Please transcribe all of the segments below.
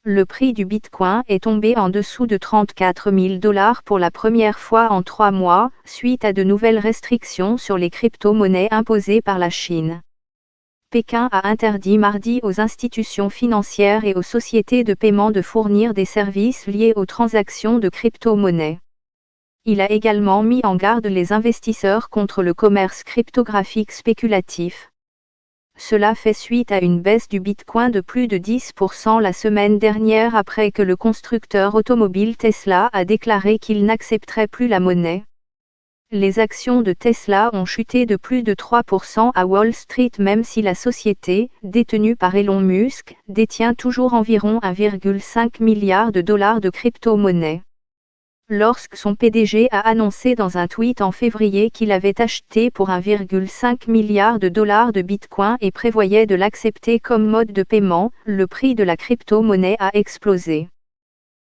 Le prix du Bitcoin est tombé en dessous de 34 000 $ pour la première fois en 3 mois, suite à de nouvelles restrictions sur les crypto-monnaies imposées par la Chine. Pékin a interdit mardi aux institutions financières et aux sociétés de paiement de fournir des services liés aux transactions de crypto-monnaies. Il a également mis en garde les investisseurs contre le commerce cryptographique spéculatif. Cela fait suite à une baisse du Bitcoin de plus de 10% la semaine dernière après que le constructeur automobile Tesla a déclaré qu'il n'accepterait plus la monnaie. Les actions de Tesla ont chuté de plus de 3% à Wall Street même si la société, détenue par Elon Musk, détient toujours environ 1,5 milliard de dollars de crypto-monnaies. Lorsque son PDG a annoncé dans un tweet en février qu'il avait acheté pour 1,5 milliard de dollars de Bitcoin et prévoyait de l'accepter comme mode de paiement, le prix de la crypto-monnaie a explosé.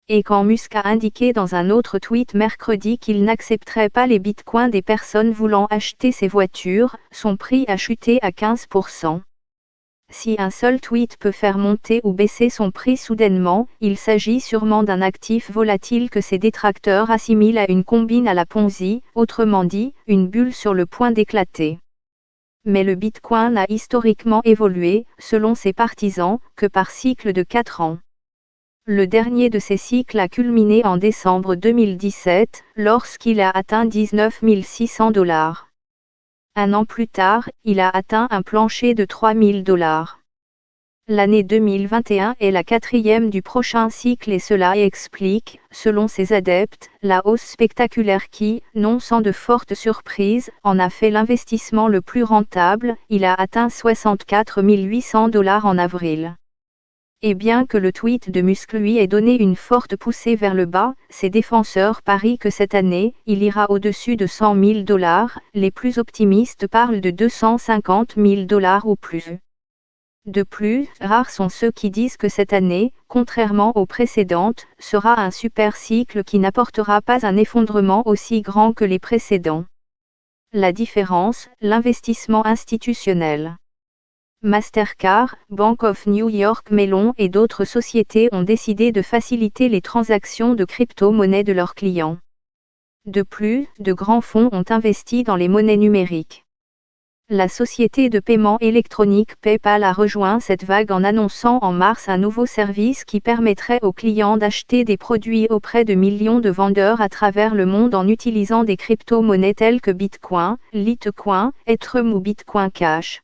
Et quand Musk a indiqué dans un autre tweet mercredi qu'il n'accepterait pas les bitcoins des personnes voulant acheter ses voitures, son prix a chuté à 15%. Si un seul tweet peut faire monter ou baisser son prix soudainement, il s'agit sûrement d'un actif volatile que ses détracteurs assimilent à une combine à la Ponzi, autrement dit, une bulle sur le point d'éclater. Mais le Bitcoin a historiquement évolué, selon ses partisans, que par cycle de 4 ans. Le dernier de ces cycles a culminé en décembre 2017, lorsqu'il a atteint 19 600 $. Un an plus tard, il a atteint un plancher de 3 000 $. L'année 2021 est la 4e du prochain cycle et cela explique, selon ses adeptes, la hausse spectaculaire qui, non sans de fortes surprises, en a fait l'investissement le plus rentable. Il a atteint 64 800 $ en avril. Et bien que le tweet de Musk lui ait donné une forte poussée vers le bas, ses défenseurs parient que cette année, il ira au-dessus de 100 000 $, les plus optimistes parlent de 250 000 $ ou plus. De plus, rares sont ceux qui disent que cette année, contrairement aux précédentes, sera un super cycle qui n'apportera pas un effondrement aussi grand que les précédents. La différence, l'investissement institutionnel. Mastercard, Bank of New York Mellon et d'autres sociétés ont décidé de faciliter les transactions de crypto-monnaies de leurs clients. De plus, de grands fonds ont investi dans les monnaies numériques. La société de paiement électronique PayPal a rejoint cette vague en annonçant en mars un nouveau service qui permettrait aux clients d'acheter des produits auprès de millions de vendeurs à travers le monde en utilisant des crypto-monnaies telles que Bitcoin, Litecoin, Ethereum ou Bitcoin Cash.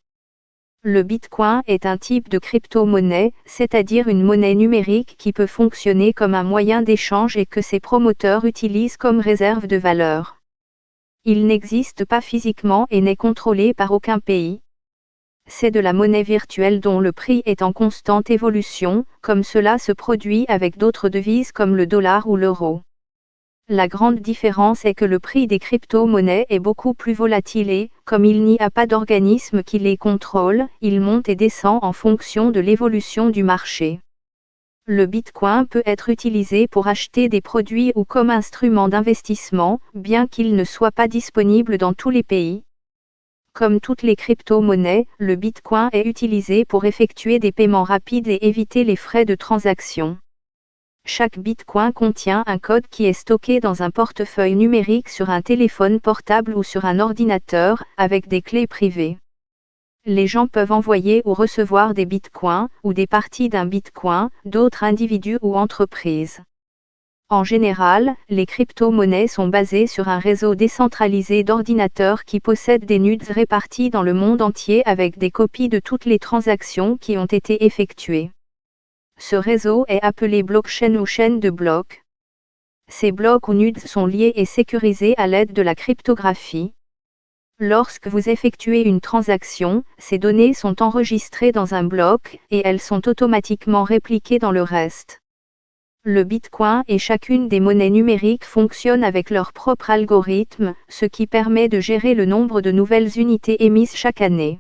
Le Bitcoin est un type de crypto-monnaie, c'est-à-dire une monnaie numérique qui peut fonctionner comme un moyen d'échange et que ses promoteurs utilisent comme réserve de valeur. Il n'existe pas physiquement et n'est contrôlé par aucun pays. C'est de la monnaie virtuelle dont le prix est en constante évolution, comme cela se produit avec d'autres devises comme le dollar ou l'euro. La grande différence est que le prix des crypto-monnaies est beaucoup plus volatile et, comme il n'y a pas d'organisme qui les contrôle, il monte et descend en fonction de l'évolution du marché. Le Bitcoin peut être utilisé pour acheter des produits ou comme instrument d'investissement, bien qu'il ne soit pas disponible dans tous les pays. Comme toutes les crypto-monnaies, le Bitcoin est utilisé pour effectuer des paiements rapides et éviter les frais de transaction. Chaque Bitcoin contient un code qui est stocké dans un portefeuille numérique sur un téléphone portable ou sur un ordinateur, avec des clés privées. Les gens peuvent envoyer ou recevoir des bitcoins, ou des parties d'un bitcoin, d'autres individus ou entreprises. En général, les crypto-monnaies sont basées sur un réseau décentralisé d'ordinateurs qui possèdent des nodes répartis dans le monde entier avec des copies de toutes les transactions qui ont été effectuées. Ce réseau est appelé blockchain ou chaîne de blocs. Ces blocs ou nodes sont liés et sécurisés à l'aide de la cryptographie. Lorsque vous effectuez une transaction, ces données sont enregistrées dans un bloc, et elles sont automatiquement répliquées dans le reste. Le Bitcoin et chacune des monnaies numériques fonctionnent avec leur propre algorithme, ce qui permet de gérer le nombre de nouvelles unités émises chaque année.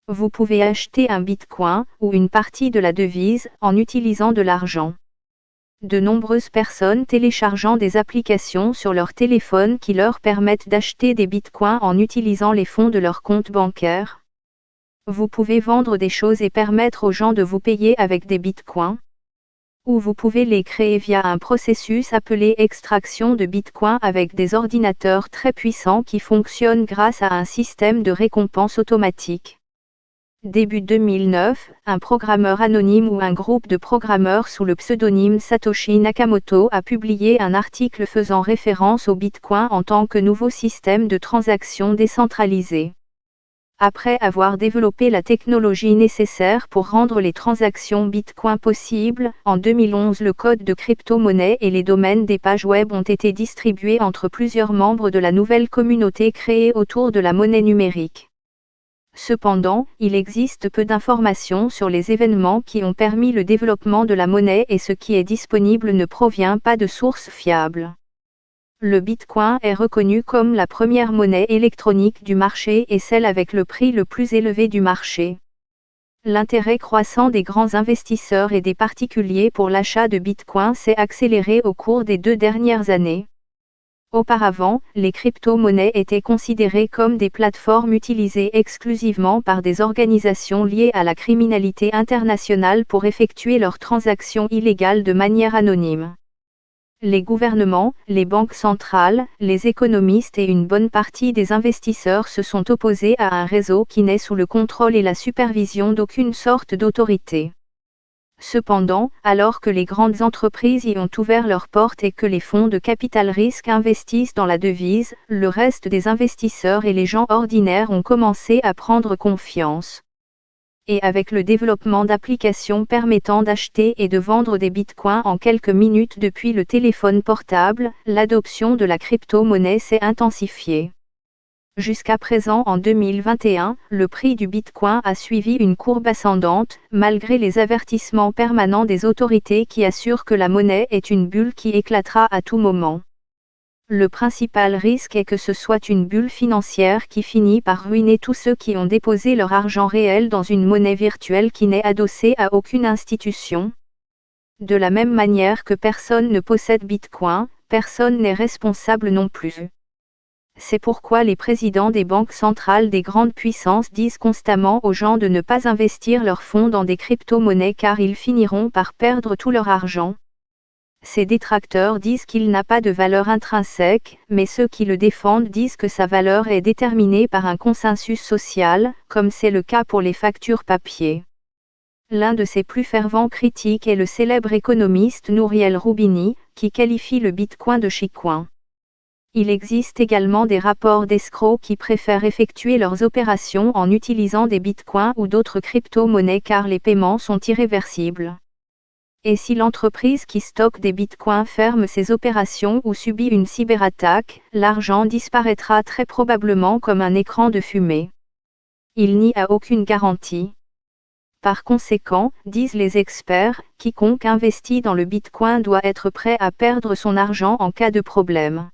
Vous pouvez acheter un Bitcoin, ou une partie de la devise, en utilisant de l'argent. De nombreuses personnes téléchargeant des applications sur leur téléphone qui leur permettent d'acheter des bitcoins en utilisant les fonds de leur compte bancaire. Vous pouvez vendre des choses et permettre aux gens de vous payer avec des bitcoins. Ou vous pouvez les créer via un processus appelé extraction de Bitcoin avec des ordinateurs très puissants qui fonctionnent grâce à un système de récompense automatique. Début 2009, un programmeur anonyme ou un groupe de programmeurs sous le pseudonyme Satoshi Nakamoto a publié un article faisant référence au Bitcoin en tant que nouveau système de transaction décentralisé. Après avoir développé la technologie nécessaire pour rendre les transactions Bitcoin possibles, en 2011 le code de crypto-monnaie et les domaines des pages web ont été distribués entre plusieurs membres de la nouvelle communauté créée autour de la monnaie numérique. Cependant, il existe peu d'informations sur les événements qui ont permis le développement de la monnaie et ce qui est disponible ne provient pas de sources fiables. Le Bitcoin est reconnu comme la première monnaie électronique du marché et celle avec le prix le plus élevé du marché. L'intérêt croissant des grands investisseurs et des particuliers pour l'achat de Bitcoin s'est accéléré au cours des 2 dernières années. Auparavant, les crypto-monnaies étaient considérées comme des plateformes utilisées exclusivement par des organisations liées à la criminalité internationale pour effectuer leurs transactions illégales de manière anonyme. Les gouvernements, les banques centrales, les économistes et une bonne partie des investisseurs se sont opposés à un réseau qui n'est sous le contrôle et la supervision d'aucune sorte d'autorité. Cependant, alors que les grandes entreprises y ont ouvert leurs portes et que les fonds de capital risque investissent dans la devise, le reste des investisseurs et les gens ordinaires ont commencé à prendre confiance. Et avec le développement d'applications permettant d'acheter et de vendre des bitcoins en quelques minutes depuis le téléphone portable, l'adoption de la crypto-monnaie s'est intensifiée. Jusqu'à présent en 2021, le prix du bitcoin a suivi une courbe ascendante, malgré les avertissements permanents des autorités qui assurent que la monnaie est une bulle qui éclatera à tout moment. Le principal risque est que ce soit une bulle financière qui finit par ruiner tous ceux qui ont déposé leur argent réel dans une monnaie virtuelle qui n'est adossée à aucune institution. De la même manière que personne ne possède Bitcoin, personne n'est responsable non plus. C'est pourquoi les présidents des banques centrales des grandes puissances disent constamment aux gens de ne pas investir leurs fonds dans des crypto-monnaies car ils finiront par perdre tout leur argent. Ces détracteurs disent qu'il n'a pas de valeur intrinsèque, mais ceux qui le défendent disent que sa valeur est déterminée par un consensus social, comme c'est le cas pour les factures papier. L'un de ses plus fervents critiques est le célèbre économiste Nouriel Roubini, qui qualifie le Bitcoin de shitcoin. Il existe également des rapports d'escrocs qui préfèrent effectuer leurs opérations en utilisant des bitcoins ou d'autres crypto-monnaies car les paiements sont irréversibles. Et si l'entreprise qui stocke des bitcoins ferme ses opérations ou subit une cyberattaque, l'argent disparaîtra très probablement comme un écran de fumée. Il n'y a aucune garantie. Par conséquent, disent les experts, quiconque investit dans le bitcoin doit être prêt à perdre son argent en cas de problème.